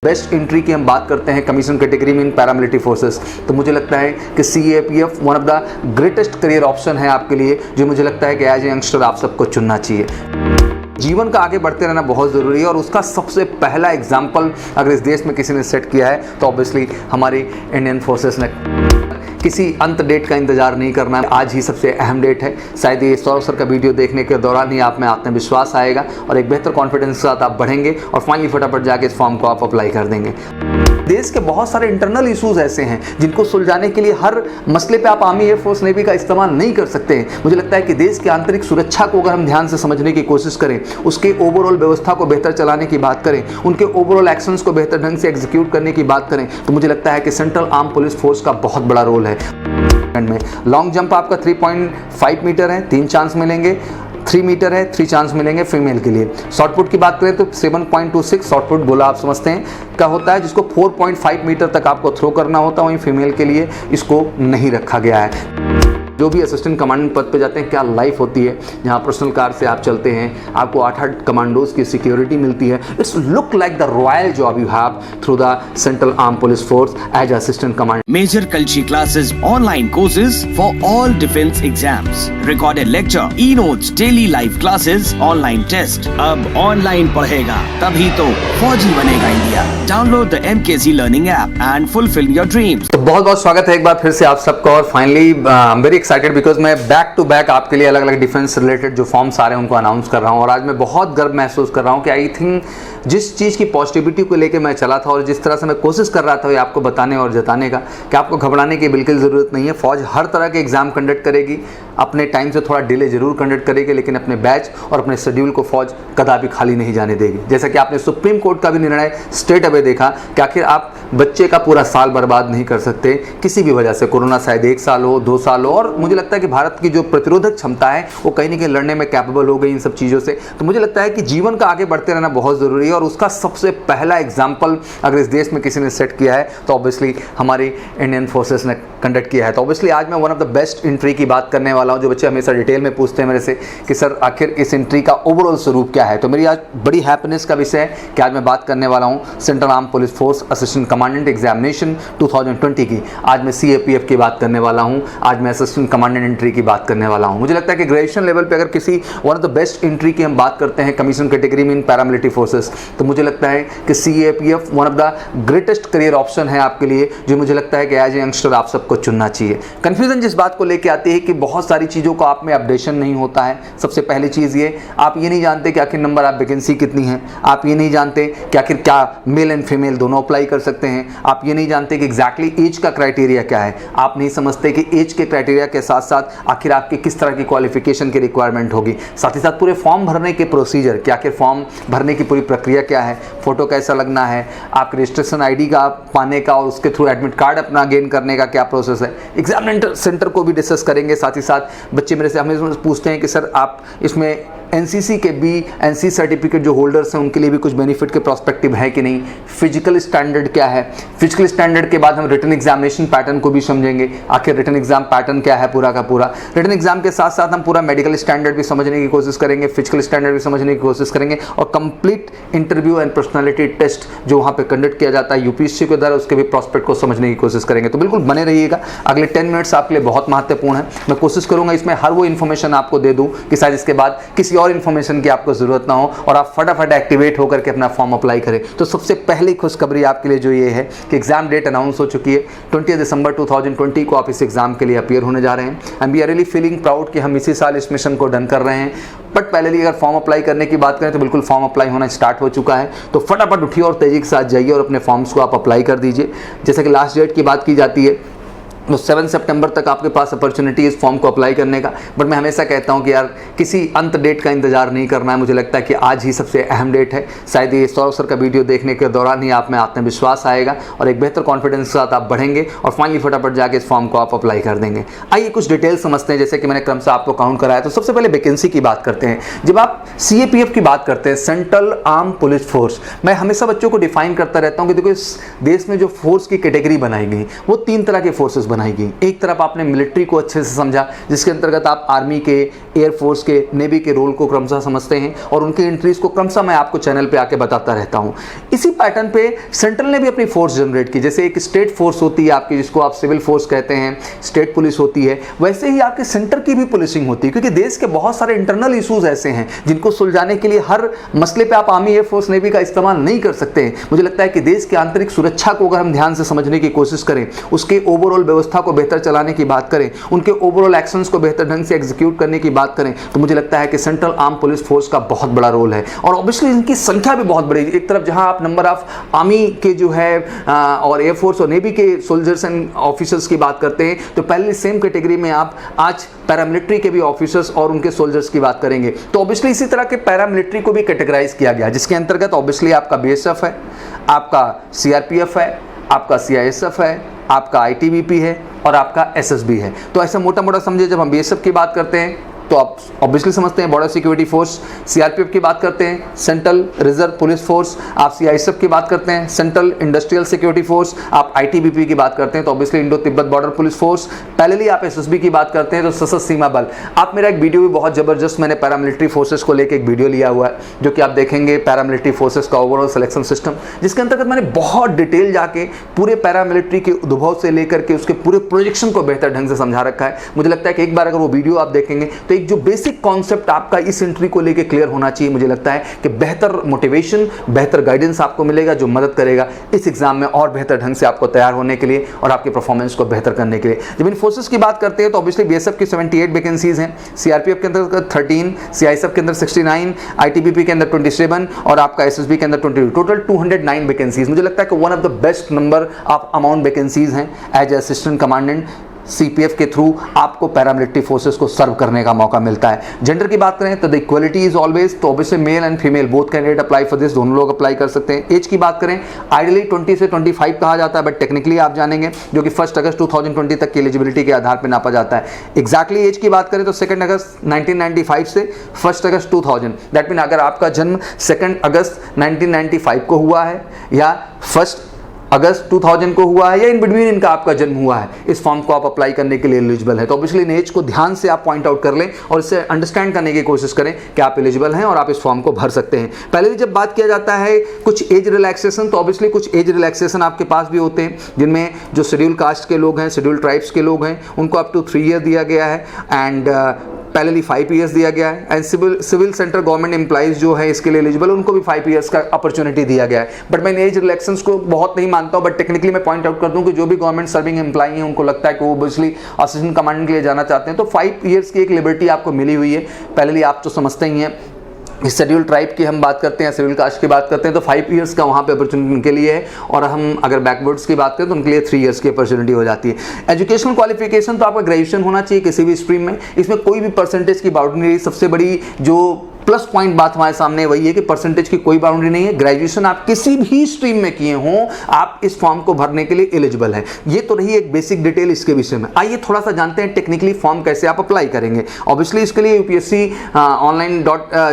Best entry की हम बात करते हैं कमीशन कैटेगरी में इन पैरामिलिट्री फोर्सेस, तो मुझे लगता है कि CAPF one of the greatest career option है आपके लिए, जो मुझे लगता है कि एज ए यंगस्टर आप सबको चुनना चाहिए। जीवन का आगे बढ़ते रहना बहुत ज़रूरी है और उसका सबसे पहला एग्जाम्पल अगर इस देश में किसी ने सेट किया है तो ऑब्वियसली हमारी इंडियन फोर्सेस ने। किसी अंत डेट का इंतजार नहीं करना है, आज ही सबसे अहम डेट है। शायद ये सौरभ सर का वीडियो देखने के दौरान ही आप में आत्मविश्वास आएगा और एक बेहतर कॉन्फिडेंस के साथ आप बढ़ेंगे और फाइनली फटाफट जाके इस फॉर्म को आप अप्लाई कर देंगे। देश के बहुत सारे इंटरनल इश्यूज ऐसे हैं जिनको सुलझाने के लिए हर मसले पे आप आर्मी एयरफोर्स नेवी का इस्तेमाल नहीं कर सकते हैं। मुझे लगता है कि देश की आंतरिक सुरक्षा को अगर हम ध्यान से समझने की कोशिश करें, उसके ओवरऑल व्यवस्था को बेहतर चलाने की बात करें, उनके ओवरऑल एक्शंस को बेहतर ढंग से एग्जीक्यूट करने की बात करें, तो मुझे लगता है कि सेंट्रल आर्म पुलिस फोर्स का बहुत बड़ा रोल है। में लॉन्ग जंप आपका 3.5 मीटर है, 3 चांस मिलेंगे। 3 मीटर है, 3 चांस मिलेंगे फीमेल के लिए। शॉर्ट पुट की बात करें तो 7.26 शॉर्ट पुट गोला आप समझते हैं का होता है, जिसको 4.5 मीटर तक आपको थ्रो करना होता है। वहीं फीमेल के लिए इसको नहीं रखा गया है। जो भी असिस्टेंट कमांडेंट पद पे जाते हैं, क्या लाइफ होती है जहाँ पर्सनल कार से आप चलते हैं, आपको 8 कमांडोज की सिक्योरिटी मिलती है। It's look like the royal job you have through the central arm police force as assistant commandant. Major Kalshi classes, online courses for all defense exams, recorded lecture, e-notes, daily live classes, online test। अब online पढ़ेगा तभी तो फौजी बनेगा India. Download the MKZ learning app and fulfill your dreams। तो बहुत बहुत स्वागत है एक बार फिर से आप सबका और finally I am very excited because मैं बैक टू बैक आपके लिए अलग अलग डिफेंस रिलेटेड जो फॉर्म्स आ रहे हैं उनको अनाउंस कर रहा हूं। और आज मैं बहुत गर्व महसूस कर रहा हूं कि आई थिंक जिस चीज़ की पॉजिटिविटी को लेकर मैं चला था और जिस तरह से मैं कोशिश कर रहा था ये आपको बताने और जताने का कि आपको घबराने की बिल्कुल ज़रूरत नहीं है। फौज हर तरह के एग्जाम कंडक्ट करेगी, अपने टाइम से थोड़ा डिले जरूर कंडक्ट करेगी, लेकिन अपने बैच और अपने शेड्यूल को फौज कदापि खाली नहीं जाने देगी। जैसा कि आपने सुप्रीम कोर्ट का भी निर्णय स्ट्रेट अवे देखा कि आखिर आप बच्चे का पूरा साल बर्बाद नहीं कर सकते किसी भी वजह से। कोरोना शायद 1 साल हो, 2 साल हो, और मुझे लगता है कि भारत की जो प्रतिरोधक क्षमता है वो कहीं ना कहीं लड़ने में कैपेबल हो गई इन सब चीज़ों से। तो मुझे लगता है कि जीवन का आगे बढ़ते रहना बहुत ज़रूरी है और उसका सबसे पहला एग्जाम्पल अगर इस देश में किसी ने सेट किया है तो ऑब्वियसली हमारी इंडियन फोर्सेस ने कंडक्ट किया है। तो ऑब्वियसली आज मैं one of the best entry की बात करने वाला हूं। जो बच्चे हमेशा डिटेल में पूछते हैं मेरे से कि सर आखिर इस एंट्री का ओवरऑल स्वरूप क्या है, तो मेरी आज बड़ी हैप्पीनेस का विषय है कि आज मैं बात करने वाला हूं central arm police force assistant commandant examination 2020 की। आज मैं सीएपीएफ की बात करने वाला हूं, आज मैं असिस्टेंट कमांडेंट एंट्री की बात करने वाला हूं। मुझे लगता है कि ग्रेजुएशन लेवल पे अगर किसी one of the best entry की हम बात करते हैं कमीशन कैटेगरी में इन पैरामिलिट्री फोर्सेस, तो मुझे लगता है कि CAPF one of the greatest career option है आपके लिए, जो मुझे लगता है कि एज ए यंगस्टर आप सबको चुनना चाहिए। कंफ्यूजन जिस बात को लेके आती है कि बहुत सारी चीज़ों का आप में अपडेशन नहीं होता है। सबसे पहली चीज़ ये, आप ये नहीं जानते कि आखिर नंबर आप वैकेंसी कितनी है, आप ये नहीं जानते कि आखिर क्या मेल एंड फीमेल दोनों अप्लाई कर सकते हैं, आप ये नहीं जानते कि एग्जैक्टली एज का क्राइटेरिया क्या है, आप नहीं समझते कि एज के क्राइटेरिया के साथ साथ आखिर आपकी किस तरह की क्वालिफिकेशन की रिक्वायरमेंट होगी, साथ ही साथ पूरे फॉर्म भरने के प्रोसीजर, कि आखिर फॉर्म भरने की पूरी प्रक्रिया क्या है, फोटो कैसा लगना है, आप रजिस्ट्रेशन आईडी का पाने का और उसके थ्रू एडमिट कार्ड अपना गेन करने का क्या प्रोसेस है, एग्जाम सेंटर को भी डिस्कस करेंगे। साथ ही साथ बच्चे मेरे से हमें पूछते हैं कि सर आप इसमें एनसीसी के भी एनसी सर्टिफिकेट जो होल्डर्स हैं उनके लिए भी कुछ बेनिफिट के प्रोस्पेक्टिव है कि नहीं, फिजिकल स्टैंडर्ड क्या है, फिजिकल स्टैंडर्ड के बाद हम रिटन एग्जामिनेशन पैटर्न को भी समझेंगे, आखिर रिटन एग्जाम पैटर्न क्या है पूरा का पूरा। रिटन एग्जाम के साथ साथ हम पूरा मेडिकल स्टैंडर्ड भी समझने की कोशिश करेंगे, फिजिकल स्टैंडर्ड भी समझने की कोशिश करेंगे और complete interview and personality test जो वहाँ पे कंडक्ट किया जाता है यूपीएससी के द्वारा, उसके भी प्रोस्पेक्ट को समझने की कोशिश करेंगे। तो बिल्कुल बने रहिएगा, अगले 10 मिनट्स आपके लिए बहुत महत्वपूर्ण है। मैं कोशिश करूंगा इसमें हर वो इन्फॉर्मेशन आपको दे दूं कि शायद इसके बाद किसी और इन्फॉर्मेशन की आपको जरूरत ना हो और आप फटाफट एक्टिवेट होकर के अपना फॉर्म अप्लाई करें। तो सबसे पहली खुशखबरी आपके लिए जो ये है कि एग्जाम डेट अनाउंस हो चुकी है। 20 दिसंबर 2020 को आप इस एग्जाम के लिए अपीयर होने जा रहे हैं and we are really feeling proud कि हम इसी साल इस मिशन को डन कर रहे हैं। बट पहले अगर फॉर्म अप्लाई करने की बात करें तो बिल्कुल फॉर्म अप्लाई होना स्टार्ट हो चुका है। तो फटाफट उठिए और तेजी के साथ जाइए और अपने फॉर्म्स को आप अप्लाई कर दीजिए। जैसे कि लास्ट डेट की बात की जाती है तो 7 सितंबर तक आपके पास अपॉर्चुनिटी इस फॉर्म को अप्लाई करने का। बट मैं हमेशा कहता हूं कि यार किसी अंत डेट का इंतजार नहीं करना है। मुझे लगता है कि आज ही सबसे अहम डेट है। शायद ये सौरभ सर का वीडियो देखने के दौरान ही आप में आत्मविश्वास आएगा और एक बेहतर कॉन्फिडेंस के साथ आप बढ़ेंगे और फाइनली फटाफट जाके इस फॉर्म को आप अप्लाई कर देंगे। आइए कुछ डिटेल समझते हैं। जैसे कि मैंने क्रम से आपको काउंट कराया, तो सबसे पहले वैकेंसी की बात करते हैं। जब आप सीएपीएफ की बात करते हैं, सेंट्रल आर्म पुलिस फोर्स, मैं हमेशा बच्चों को डिफाइन करता रहता हूँ कि देखो इस देश में जो फोर्स की कैटेगरी बनाई गई वो 3 तरह के फोर्सेस बनाई गई। एक तरफ आपने मिलिट्री को अच्छे से समझा, जिसके अंतर्गत आप आर्मी के, एयरफोर्स के, नेवी के रोल को क्रमशः समझते हैं और उनकी एंट्रीज को क्रमशः मैं आपको चैनल पे आके बताता रहता हूं। इसी पैटर्न पे सेंट्रल ने भी अपनी फोर्स जनरेट की। जैसे एक स्टेट फोर्स होती है आपकी, जिसको आप सिविल फोर्स कहते हैं, स्टेट पुलिस होती है, वैसे ही आपके सेंटर की भी पुलिसिंग होती है, क्योंकि देश के बहुत सारे इंटरनल इश्यूज ऐसे हैं जिनको सुलझाने के लिए हर मसले पे आप आर्मी, एयरफोर्स, नेवी का इस्तेमाल नहीं कर सकते हैं। मुझे लगता है कि देश की आंतरिक सुरक्षा को अगर हम ध्यान से समझने की कोशिश करें, उसके ओवरऑल व्यवस्था को बेहतर चलाने की बात करें, उनके ओवरऑल एक्शंस को बेहतर ढंग से एग्जीक्यूट करने की बात करें, तो मुझे लगता है कि सेंट्रल आर्म पुलिस फोर्स का बहुत बड़ा रोल है। और ऑब्वियसली इनकी संख्या भी बहुत बड़ी है। एक तरफ जहां आप नंबर ऑफ आर्मी के जो है और एयरफोर्स और नेवी के सोल्जर्स एंड ऑफिसर्स की बात करते हैं, तो पहले सेम कैटेगरी में आप आज पैरामिलिट्री के भी ऑफिसर्स और उनके सोल्जर्स की बात करेंगे। तो ऑब्वियसली इसी तरह के पैरामिलिट्री को भी कैटेगराइज किया गया, जिसके अंतर्गत ऑब्वियसली आपका बीएसएफ है, आपका सीआरपीएफ है, आपका सीआईएसएफ है, आपका आईटीबीपी है और आपका एसएसबी है। तो ऐसा मोटा मोटा समझिए, जब हम बीएसएफ की बात करते हैं तो आप ऑब्वियसली समझते हैं बॉर्डर सिक्योरिटी फोर्स, सीआरपीएफ की बात करते हैं सेंट्रल रिजर्व पुलिस फोर्स, आप सीआईएसएफ की बात करते हैं सेंट्रल इंडस्ट्रियल सिक्योरिटी फोर्स, आप आईटीबीपी की बात करते हैं तो obviously Indo Tibet border police force, parallelly आप एसएसबी की बात करते हैं तो सशस्त्र सीमा बल। आप मेरा एक वीडियो भी बहुत जबरदस्त, मैंने पैरामिलिट्री फोर्सेस को लेकर एक वीडियो लिया हुआ है, जो कि आप देखेंगे पैरामिलिट्री फोर्सेस का ओवरऑल सिलेक्शन सिस्टम, जिसके अंतर्गत मैंने बहुत डिटेल जाके पूरे पैरामिलिट्री के उद्भव से लेकर के उसके पूरे प्रोजेक्शन को बेहतर ढंग से समझा रखा है। मुझे लगता है कि एक बार अगर वो वीडियो आप देखेंगे तो एक जो बेसिक कॉन्सेप्ट आपका इस एंट्री को लेके क्लियर होना चाहिए। मुझे लगता है कि बेहतर मोटिवेशन, बेहतर गाइडेंस आपको मिलेगा, जो मदद करेगा इस एग्जाम में और बेहतर ढंग से आपको तैयार होने के लिए और आपके परफॉर्मेंस को बेहतर करने के लिए। जब इन फोर्सेस की बात करते हैं तो ऑब्वियसली बीएसएफ की 78 वैकेंसीज हैं, सीआरपीएफ के अंदर 13, सीआईएसएफ के अंदर 69, आईटीबीपी के अंदर 27 और आपका एसएसबी के अंदर 22, टोटल 209 वैकेंसीज। मुझे लगता है कि one of the best number of amount vacancies हैं एज असिस्टेंट कमांडेंट। सीपीएफ के थ्रू आपको पैरामिलिट्री फोर्सेस को सर्व करने का मौका मिलता है। जेंडर की बात करें तो द इक्वलिटी इज ऑलवेज, तो obviously male and female both candidate apply for this, दोनों लोग अप्लाई कर सकते हैं। एज की बात करें आइडियली 20 से 25 कहा जाता है, बट टेक्निकली आप जानेंगे जो कि 1 अगस्त 2020 तक की एलिजिबिलिटी के आधार पर नापा जाता है। एग्जैक्टली एज की बात करें तो 2 अगस्त 1995 से 1 अगस्त 2000, दैट मीन अगर आपका जन्म 2 अगस्त 1995 को हुआ है या 1 अगस्त 2000 को हुआ है या इन बिटवीन इनका आपका जन्म हुआ है, इस फॉर्म को आप अप्लाई करने के लिए एलिजिबल है। तो ऑब्वियसली इन एज को ध्यान से आप पॉइंट आउट कर लें और इससे अंडरस्टैंड करने की कोशिश करें कि आप एलिजिबल हैं और आप इस फॉर्म को भर सकते हैं। पहले भी जब बात किया जाता है कुछ एज रिलैक्सेशन, तो ऑब्वियसली कुछ एज रिलैक्सेशन आपके पास भी होते हैं, जिनमें जो शेड्यूल कास्ट के लोग हैं, शेड्यूल ट्राइब्स के लोग हैं, उनको अप टू 3 ईयर दिया गया है एंड पहले 5 ईयर्स दिया गया है। And civil centre government employees जो है इसके लिए एलिजिबल, उनको भी 5 ईयर्स का अपॉर्चुनिटी दिया गया है। बट मैं एज रिलैक्सेशंस को बहुत नहीं मानता हूँ, बट टेक्निकली मैं पॉइंट आउट कर दूं कि जो भी गवर्नमेंट सर्विंग एम्प्लॉई हैं उनको लगता है कि वो ऑब्वियसली असिस्टेंट कमांडेंट के लिए जाना चाहते हैं, तो 5 ईयर्स की एक लिबर्टी आपको मिली हुई है। पहले आप तो समझते ही हैं, इस शेड्यूल ट्राइब की हम बात करते हैं, शेड्यूल कास्ट की बात करते हैं तो 5 ईयर्स का वहाँ पे अपॉर्चुनिटी उनके लिए है, और हम अगर बैकवर्ड्स की बात करें तो उनके लिए 3 ईयर्स की अपॉर्चुनिटी हो जाती है। एजुकेशनल क्वालिफिकेशन तो आपका ग्रेजुएशन होना चाहिए किसी भी स्ट्रीम में, इसमें कोई भी परसेंटेज की बाउंड्री नहीं। सबसे बड़ी जो प्लस पॉइंट बात हमारे सामने वही है कि परसेंटेज की कोई बाउंड्री नहीं है। ग्रेजुएशन आप किसी भी स्ट्रीम में किए हों, आप इस फॉर्म को भरने के लिए एलिजिबल है। ये तो रही एक बेसिक डिटेल इसके विषय में। आइए थोड़ा सा जानते हैं टेक्निकली फॉर्म कैसे आप अप्लाई करेंगे। ऑब्वियसली इसके लिए यूपीएससी ऑनलाइन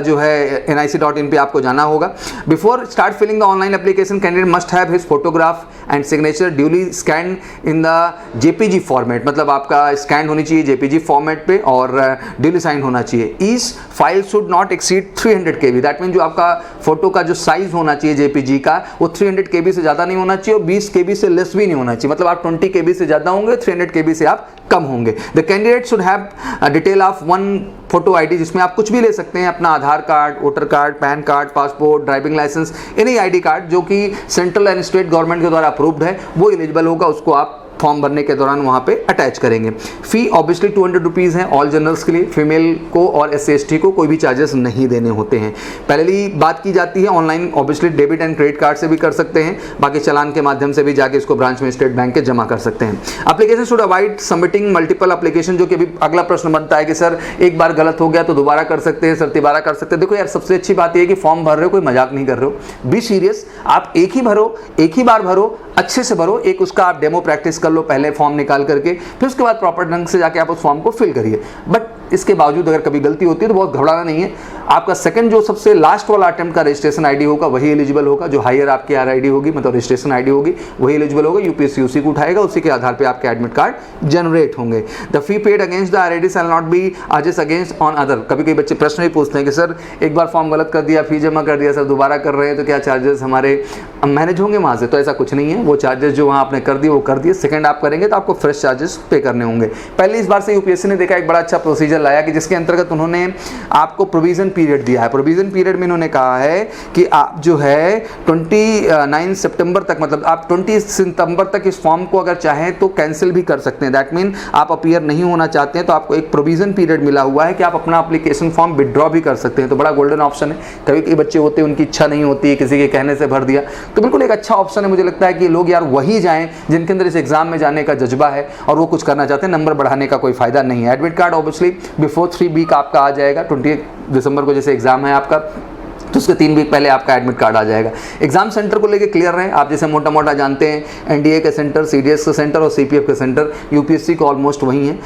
जो है nic.in पे आपको जाना होगा। Before start filling the online application, candidate must have his photograph and signature duly scan in the JPG format, मतलब आपका स्कैन होनी चाहिए जेपीजी फॉर्मेट पे और ड्यूली साइन होना चाहिए। Each file should not exceed 300 KB, that mean जो आपका फोटो का जो साइज होना चाहिए जेपीजी का वो 300 KB से ज़्यादा नहीं होना चाहिए और 20 KB से लेस भी नहीं होना चाहिए, मतलब आप 20 KB से ज़्यादा होंगे, 300 KB से आप कम होंगे। The candidate should have detail of 1 photo ID, जिसमें आप कुछ भी ले सकते हैं, अपना Aadhaar card, voter card, PAN card, passport, driving licence, any ID card जो कि सेंट्रल एंड स्टेट गवर्नमेंट के द्वारा अप्रूव्ड है, वो एलिजिबल होगा, उसको आप फॉर्म भरने के दौरान वहाँ पे अटैच करेंगे। फी ऑब्वियसली 200 रुपीज़ हैं ऑल जनरल्स के लिए, फीमेल को और SC/ST को कोई भी चार्जेस नहीं देने होते हैं। पहली बात की जाती है online, obviously debit and credit card से भी कर सकते हैं, बाकी चालान के माध्यम से भी जाके इसको ब्रांच में स्टेट बैंक के जमा कर सकते हैं। Application should avoid submitting multiple application, जो कि अभी अगला प्रश्न बनता है कि सर एक बार गलत हो गया तो दोबारा कर सकते हैं, सर तिबारा कर सकते हैं। देखो यार, सबसे अच्छी बात यह है कि फॉर्म भर रहे हो, कोई मजाक नहीं कर रहे हो, बी सीरियस। आप एक ही भरो, एक ही बार भरो, अच्छे से भरो, एक उसका आप डेमो प्रैक्टिस कर लो पहले फॉर्म निकाल करके, फिर उसके बाद प्रॉपर ढंग से जाके आप उस फॉर्म को फिल करिए। बट इसके बावजूद अगर कभी गलती होती है तो बहुत घबराना नहीं है। आपका सेकंड जो सबसे लास्ट वाला अटेम्प्ट का रजिस्ट्रेशन आईडी होगा वही एलिजिबल होगा, जो हायर आपकी आईडी होगी मतलब रजिस्ट्रेशन आईडी होगी वही एलिजिबल होगा। यूपीएससी उसी को उठाएगा, उसी के आधार पे आपके एडमिट कार्ड जनरेट होंगे। The fee paid against the RID shall not be charges against on other. कभी कभी बच्चे प्रश्न भी पूछते हैं कि सर एक बार फॉर्म गलत कर दिया, फी जमा कर दिया सर, दोबारा कर रहे हैं तो क्या चार्जेस हमारे मैनेज होंगे वहाँ से? तो ऐसा कुछ नहीं है, वो चार्जेस जो वहाँ आपने कर दिए वो कर दिए। सेकंड आप करेंगे तो आपको फ्रेश चार्जेस पे करने होंगे। पहले इस बार से यूपीएससी ने देखा एक बड़ा अच्छा प्रोसीजर लाया कि जिसके अंतर्गत उन्होंने आपको प्रोविजन पीरियड दिया है। प्रोविजन पीरियड में इन्होंने कहा है कि आप जो है 29 सितंबर तक मतलब आप 20 सितंबर तक इस फॉर्म को अगर चाहें तो कैंसिल भी कर सकते हैं। दैट मीन आप अपीयर नहीं होना चाहते हैं तो आपको एक प्रोविजन पीरियड मिला हुआ है कि आप अपना एप्लीकेशन फॉर्म विड्रॉ भी कर सकते हैं। तो बड़ा गोल्डन ऑप्शन है। कभी कभी बच्चे होते हैं उनकी इच्छा नहीं होती है, किसी के कहने से भर दिया, तो बिल्कुल एक अच्छा ऑप्शन है। मुझे लगता है कि लोग यार वही जाएं जिनके अंदर इस एग्जाम में जाने का जज्बा है और वो कुछ करना चाहते हैं। नंबर बढ़ाने का कोई फायदा नहीं है। Admit card obviously before 3 week आपका आ जाएगा। 20 दिसंबर को जैसे एग्जाम है आपका तो उसके 3 वीक पहले आपका एडमिट कार्ड आ जाएगा। एग्जाम सेंटर को लेके क्लियर रहें। आप जैसे मोटा मोटा जानते हैं एनडीए के सेंटर, सीडीएस के सेंटर और सीपीएफ के सेंटर यूपीएससी को ऑलमोस्ट वही है।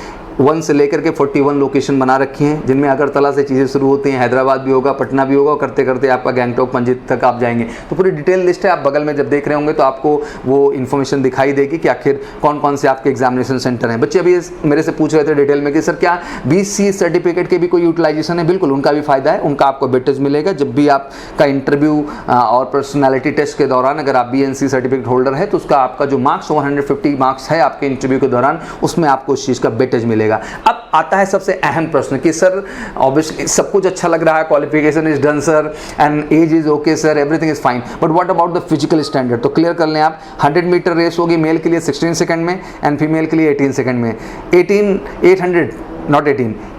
1 से लेकर के 41 लोकेशन बना रखी हैं जिनमें अगरतला से चीज़ें शुरू होती हैं, हैदराबाद भी होगा, पटना भी होगा और करते करते आपका गैंगटॉक पंजित तक आप जाएंगे। तो पूरी डिटेल लिस्ट है। आप बगल में जब देख रहे होंगे तो आपको वो इन्फॉर्मेशन दिखाई देगी कि आखिर कौन कौन से आपके एग्जामिनेशन सेंटर हैं। बच्चे अभी मेरे से पूछ रहे थे डिटेल में कि सर क्या BC सर्टिफिकेट के भी कोई यूटिलाइजेशन है? बिल्कुल, उनका भी फायदा है। उनका आपको वेटेज मिलेगा जब भी आपका इंटरव्यू और पर्सनैलिटी टेस्ट के दौरान अगर आप BNC सर्टिफिकेट होल्डर है तो उसका आपका जो मार्क्स 150 मार्क्स है आपके इंटरव्यू के दौरान उसमें आपको उस चीज़ का वेटेज मिलेगा। अब आता है सबसे अहम प्रश्न कि सर ऑब्वियसली सब कुछ अच्छा लग रहा है, qualification is done sir and age is okay sir, everything is fine, but what about the physical standard? तो क्लियर कर लें आप। 100 मीटर रेस होगी मेल के लिए 16 सेकंड में एंड फीमेल के लिए 18 सेकंड में।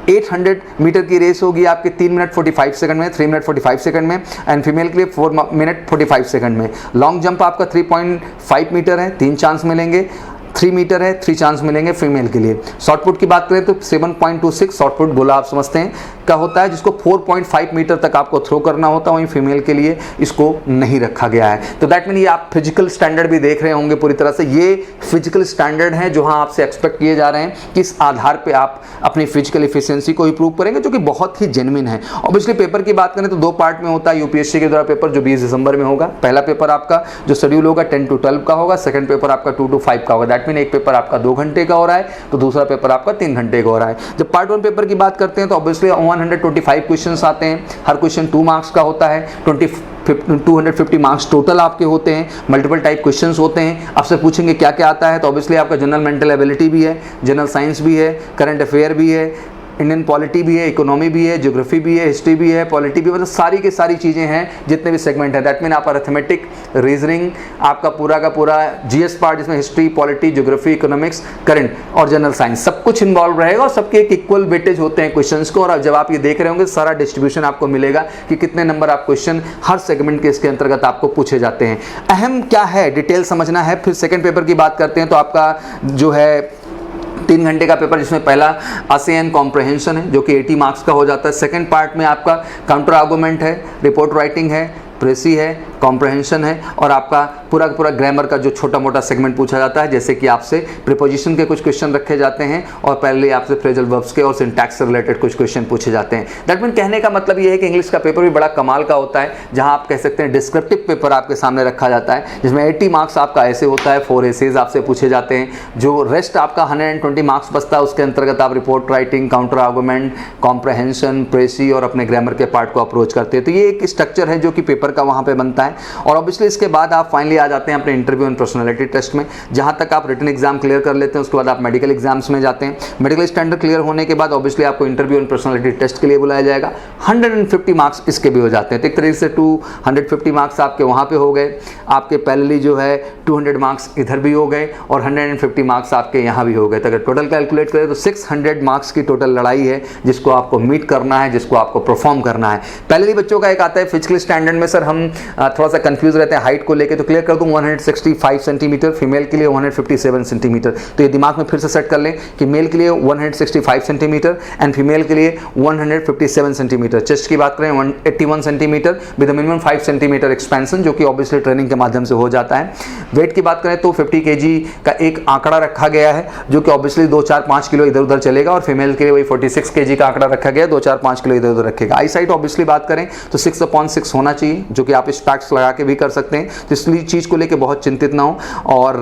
800 मीटर की रेस होगी आपके 3 मिनट 45 सेकंड में, 3 मिनट 45 सेकंड में एंड फीमेल के लिए 4 मिनट 45 सेकंड में। लॉन्ग जंप आपका 3.5 मीटर है, 3 चांस मिलेंगे। 3 मीटर है, 3 चांस मिलेंगे फीमेल के लिए। शॉर्ट पुट की बात करें तो 7.26 शॉर्ट पुट गोला आप समझते हैं क्या होता है, जिसको 4.5 मीटर तक आपको थ्रो करना होता है, वहीं फीमेल के लिए इसको नहीं रखा गया है। तो दैट मीन ये आप फिजिकल स्टैंडर्ड भी देख रहे होंगे पूरी तरह से। ये फिजिकल स्टैंडर्ड है जो हाँ आपसे एक्सपेक्ट किए जा रहे हैं कि इस आधार पे आप अपनी फिजिकल इफिशियंसी को इंप्रूव करेंगे, जो कि बहुत ही जेन्युइन है। ऑब्वियसली पेपर की बात करें तो 2 पार्ट में होता है यूपीएससी के द्वारा पेपर, जो 20 दिसंबर में होगा। पहला पेपर आपका जो शेड्यूल होगा 10 to 12 का होगा, सेकंड पेपर आपका 2 to 5 का होगा। दैट मीन एक पेपर आपका 2 घंटे का हो रहा है तो दूसरा पेपर आपका 3 घंटे का हो रहा है। जब पार्ट 1 पेपर की बात करते हैं तो ऑब्वियसली 125 क्वेश्चंस आते हैं। हर क्वेश्चन 2 मार्क्स का होता है। 250 मार्क्स टोटल आपके होते हैं। मल्टीपल टाइप क्वेश्चंस होते हैं। आपसे पूछेंगे क्या क्या आता है तो ऑब्वियसली आपका जनरल मेंटल एबिलिटी भी है, जनरल साइंस भी है, करंट अफेयर भी है, इंडियन पॉलिटी भी है, इकोनॉमी भी है, ज्योग्राफी भी है, हिस्ट्री भी है, पॉलिटी भी, मतलब सारी की सारी चीज़ें हैं जितने भी सेगमेंट है। दैट मीन आप अरिथमेटिक, रीजनिंग, आपका पूरा का पूरा जीएस पार्ट जिसमें history, polity, geography, economics, current और जनरल साइंस सब कुछ इन्वॉल्व रहेगा और सबके एक इक्वल वेटेज होते हैं क्वेश्चंस को। और अब जब आप ये देख रहे होंगे सारा डिस्ट्रीब्यूशन आपको मिलेगा कि कितने नंबर आप क्वेश्चन हर सेगमेंट के इसके अंतर्गत आपको पूछे जाते हैं। अहम क्या है डिटेल समझना है। फिर सेकेंड पेपर की बात करते हैं तो आपका जो है 3 घंटे का पेपर जिसमें पहला ASEAN कॉम्प्रहेंशन है जो कि 80 मार्क्स का हो जाता है। सेकंड पार्ट में आपका काउंटर आर्गूमेंट है, रिपोर्ट राइटिंग है, प्रेसी है, कॉम्प्रहेंशन है और आपका पूरा पूरा ग्रामर का जो छोटा मोटा सेगमेंट पूछा जाता है, जैसे कि आपसे प्रीपोजिशन के कुछ क्वेश्चन रखे जाते हैं और पहले आपसे फ्रेजल वर्ब्स के और सिंटैक्स से रिलेटेड कुछ क्वेश्चन पूछे जाते हैं। दैट मीन कहने का मतलब ये है कि इंग्लिश का पेपर भी बड़ा कमाल का होता है, जहां आप कह सकते हैं डिस्क्रिप्टिव पेपर आपके सामने रखा जाता है, जिसमें 80 मार्क्स आपका ऐसे होता है, 4 एसेज आपसे पूछे जाते हैं। जो रेस्ट आपका 120 मार्क्स बचता है उसके अंतर्गत आप report writing, counter argument, comprehension, precis और अपने ग्रामर के पार्ट को अप्रोच करते हैं। तो ये एक स्ट्रक्चर है जो कि पेपर का वहाँ पे बनता है। और ऑब्वियसली इसके बाद आप फाइनली आ जाते हैं अपने इंटरव्यू एंड पर्सनालिटी टेस्ट में, जहां तक आप रिटन एग्जाम क्लियर कर लेते हैं उसके बाद आप मेडिकल एग्जाम्स में जाते हैं। मेडिकल स्टैंडर्ड क्लियर होने के बाद ऑब्वियसली आपको इंटरव्यू एंड पर्सनालिटी टेस्ट के लिए बुलाया जाएगा। 150 मार्क्स इसके भी हो जाते हैं। तो एक तरीके से 250 मार्क्स आपके वहाँ पे हो गए, आपके पैरेलली जो है 200 मार्क्स इधर भी हो गए और 150 मार्क्स आपके यहाँ भी हो गए। तो अगर टोटल कैलकुलेट करें तो 600 मार्क्स की टोटल लड़ाई है जिसको आपको मीट करना है, जिसको आपको परफॉर्म करना है। पैरेलली बच्चों का एक आता है फिजिकल स्टैंडर्ड में सर हम थोड़ा सा कंफ्यूज रहते हैं हाइट को लेके, तो क्लियर कर दूं 165 सेंटीमीटर, फीमेल के लिए 157 सेंटीमीटर। तो ये दिमाग में फिर से सेट कर लें कि मेल के लिए 165 सेंटीमीटर एंड फीमेल के लिए 157 सेंटीमीटर। चेस्ट की बात करें 181 centimetre with minimum 5 centimetre expansion, जो कि ऑब्वियसली ट्रेनिंग के माध्यम से हो जाता है। वेट की बात करें तो 50 kg का एक आंकड़ा रखा गया है, जो कि ऑब्वियसली 2-4-5 किलो इधर उधर चलेगा, और फीमेल के लिए वही 46 kg का आंकड़ा रखा गया है, 2-4-5 किलो इधर उधर रखेगा। आई साइट ऑब्वियसली बात करें तो 6/6 होना चाहिए, जो कि आप स्पेक्स लगा के भी कर सकते हैं, तो इसलिए चीज को लेके बहुत चिंतित ना हो। और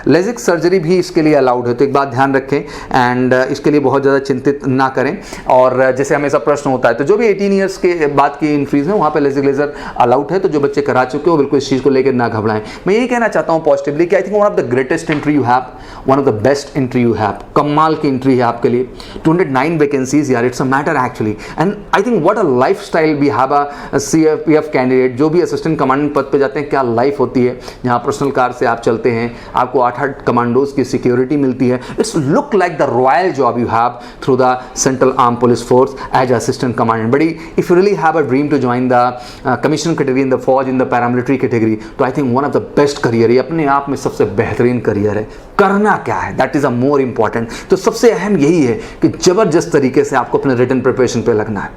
लेजिक सर्जरी भी इसके लिए अलाउड है, तो एक बात ध्यान रखें एंड इसके लिए बहुत ज़्यादा चिंतित ना करें। और जैसे हमेशा प्रश्न होता है, तो जो भी 18 ईयर्स के बाद की इंट्रीज है वहाँ पे लेजिक लेजर अलाउड है, तो जो बच्चे करा चुके हो बिल्कुल इस चीज़ को लेकर ना घबराएं। मैं यही कहना चाहता हूँ पॉजिटिवली कि I think one of the greatest entry you have, one of the best entry you have, कमाल की एंट्री है आपके लिए। 209 वैकेंसीज यार, it's a matter actually, and I think what a lifestyle we have a CRPF candidate. जो भी assistant commandant पद पे जाते हैं, क्या लाइफ होती है, जहाँ पर्सनल कार से आप चलते हैं, आपको 8 कमांडोज की सिक्योरिटी मिलती है। It's look like the royal job you have through the central arm police force as assistant commandant. But if you really have a dream to join the commission category in the फौज, in the paramilitary category, तो I think one of the best career, ये अपने आप में सबसे बेहतरीन career है। करना क्या है, that is a more important. तो सबसे अहम यही है कि जबरदस्त तरीके से आपको अपने रिटन प्रिपरेशन पे लगना है,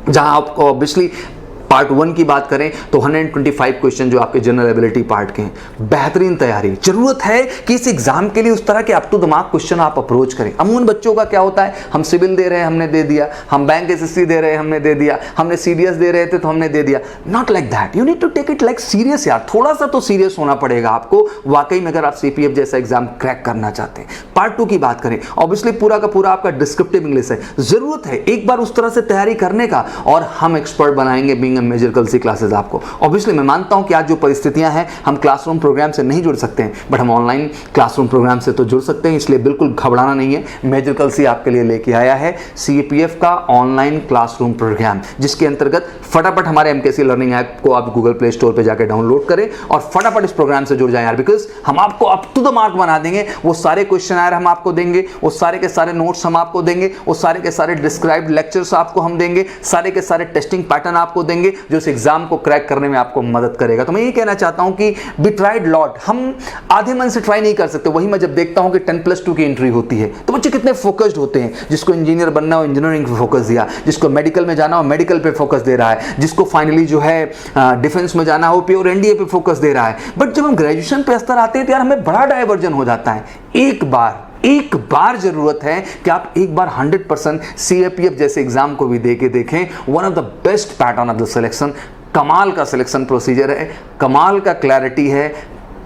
जहां आपको ऑब्वियसली पार्ट 1 की बात करें तो 125 क्वेश्चन जो आपके जनरल एबिलिटी पार्ट के हैं, बेहतरीन तैयारी। जरूरत है कि इस एग्जाम के लिए उस तरह के अप टू दिमाग क्वेश्चन आप अप्रोच करें। अमूमन बच्चों का क्या होता है, हम सिविल दे रहे हैं हमने दे दिया, हम बैंक एसएससी दे रहे हैं हमने दे दिया, हमने सीडीएस दे रहे थे तो हमने दे दिया। Not like that, you need to take it like serious यार, थोड़ा सा तो सीरियस होना पड़ेगा आपको वाकई में, अगर आप सीपीएफ जैसा एग्जाम क्रैक करना चाहते हैं। पार्ट 2 की बात करें, ऑब्वियसली पूरा का पूरा आपका डिस्क्रिप्टिव इंग्लिश है, जरूरत है एक बार उस तरह से तैयारी करने का, और हम एक्सपर्ट बनाएंगे being a major Kalsi classes आपको। ऑब्वियसली मैं मानता हूं कि आज जो परिस्थितियां हैं, हम क्लासरूम प्रोग्राम से नहीं जुड़ सकते हैं, बट हम ऑनलाइन क्लासरूम प्रोग्राम से तो जुड़ सकते हैं, इसलिए बिल्कुल घबराना नहीं है। मेजर कलसी आपके लिए लेके आया है सीपीएफ का ऑनलाइन क्लासरूम प्रोग्राम, जिसके अंतर्गत फटाफट हमारे एमकेसी लर्निंग ऐप को आप गूगल प्ले स्टोर पे जाकर डाउनलोड करें और फटाफट इस प्रोग्राम से जुड़ जाएं यार, बिकॉज हम आपको अप टू द मार्क बना देंगे। वो सारे क्वेश्चन आयर हम आपको देंगे, वो सारे के सारे नोट्स हम आपको देंगे, वो सारे के सारे डिस्क्राइब्ड लेक्चर्स आपको हम देंगे, सारे के सारे टेस्टिंग पैटर्न आपको देंगे, जो इस एग्जाम को क्रैक करने में आपको मदद करेगा। तो मैं ये कहना चाहता हूं कि बी ट्राइड लॉट, हम आधे मन से ट्राई नहीं कर सकते। वही मैं जब देखता हूं कि 10+2 की एंट्री होती है तो बच्चे कितने फोकस्ड होते हैं, जिसको इंजीनियर बनना हो इंजीनियरिंग पे फोकस दिया, जिसको मेडिकल में जाना हो मेडिकल पे फोकस दे रहा है, जिसको फाइनली जो है डिफेंस में जाना हो प्योर एनडीए पे फोकस दे रहा है। बट जब हम ग्रेजुएशन पे स्तर आते हैं तो यार हमें बड़ा डाइवर्जन हो जाता है। एक बार जरूरत है कि आप एक बार 100% सीएपीएफ जैसे एग्जाम को भी देके देखें। One of the best pattern of the selection, कमाल का सिलेक्शन प्रोसीजर है, कमाल का क्लैरिटी है,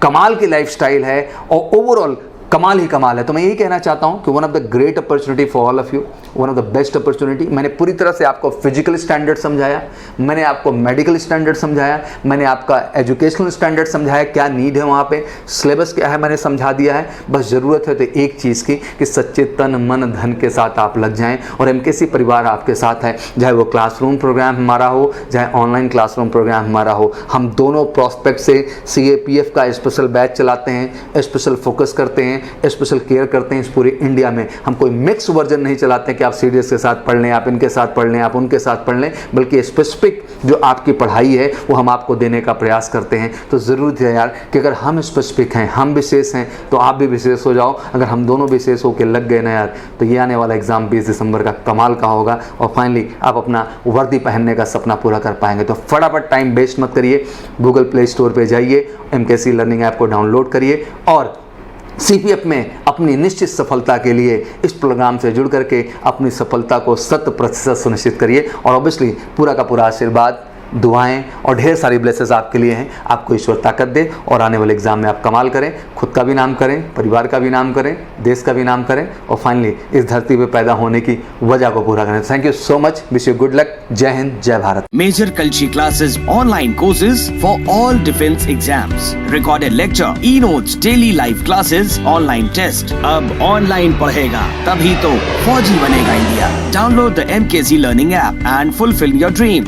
कमाल की लाइफस्टाइल है, और ओवरऑल कमाल ही कमाल है। तो मैं यही कहना चाहता हूं कि one of the great opportunity for all of you, one of the best opportunity. मैंने पूरी तरह से आपको फिजिकल स्टैंडर्ड समझाया, मैंने आपको मेडिकल स्टैंडर्ड समझाया, मैंने आपका एजुकेशनल स्टैंडर्ड समझाया, क्या नीड है वहाँ पे, सिलेबस क्या है मैंने समझा दिया है। बस ज़रूरत है तो एक चीज़ की कि सच्चे तन मन धन के साथ आप लग जाएं और एमकेसी परिवार आपके साथ है, चाहे वो क्लासरूम प्रोग्राम हमारा हो, चाहे ऑनलाइन क्लासरूम प्रोग्राम हमारा हो। हम दोनों प्रोस्पेक्ट से सीएपीएफ का स्पेशल बैच चलाते हैं, स्पेशल फोकस करते हैं, स्पेशल केयर करते हैं इस पूरे इंडिया में। हम कोई मिक्स वर्जन नहीं चलाते कि आप सीडीएस के साथ पढ़ लें, आप इनके साथ पढ़ लें, आप उनके साथ पढ़ लें, बल्कि स्पेसिफिक जो आपकी पढ़ाई है वो हम आपको देने का प्रयास करते हैं। तो ज़रूरत है यार कि अगर हम स्पेसिफिक हैं, हम विशेष हैं, तो आप भी विशेष हो जाओ। अगर हम दोनों विशेष होकर लग गए ना यार, तो ये आने वाला एग्जाम 20 दिसंबर का कमाल का होगा और फाइनली आप अपना वर्दी पहनने का सपना पूरा कर पाएंगे। तो फटाफट टाइम वेस्ट मत करिए, गूगल प्ले स्टोर पर जाइए, एमकेसी लर्निंग ऐप को डाउनलोड करिए और सीपीएफ में अपनी निश्चित सफलता के लिए इस प्रोग्राम से जुड़ करके अपनी सफलता को 100% सुनिश्चित करिए। और ऑब्वियसली पूरा का पूरा आशीर्वाद, दुआएं और ढेर सारी ब्लेसेस आपके लिए हैं। आपको ईश्वर ताकत दे और आने वाले एग्जाम में आप कमाल करें, खुद का भी नाम करें, परिवार का भी नाम करें, देश का भी नाम करें और फाइनली इस धरती पे पैदा होने की वजह को पूरा करें। Thank you so much, wish you good luck, जय हिंद, जय Bharat. Major Kalshi classes online courses for all defence exams, recorded lecture, e notes, daily live classes, online test. अब ऑनलाइन पढ़ेगा तभी तो फौजी बनेगा India. Download the MKC learning app and fulfil your dreams.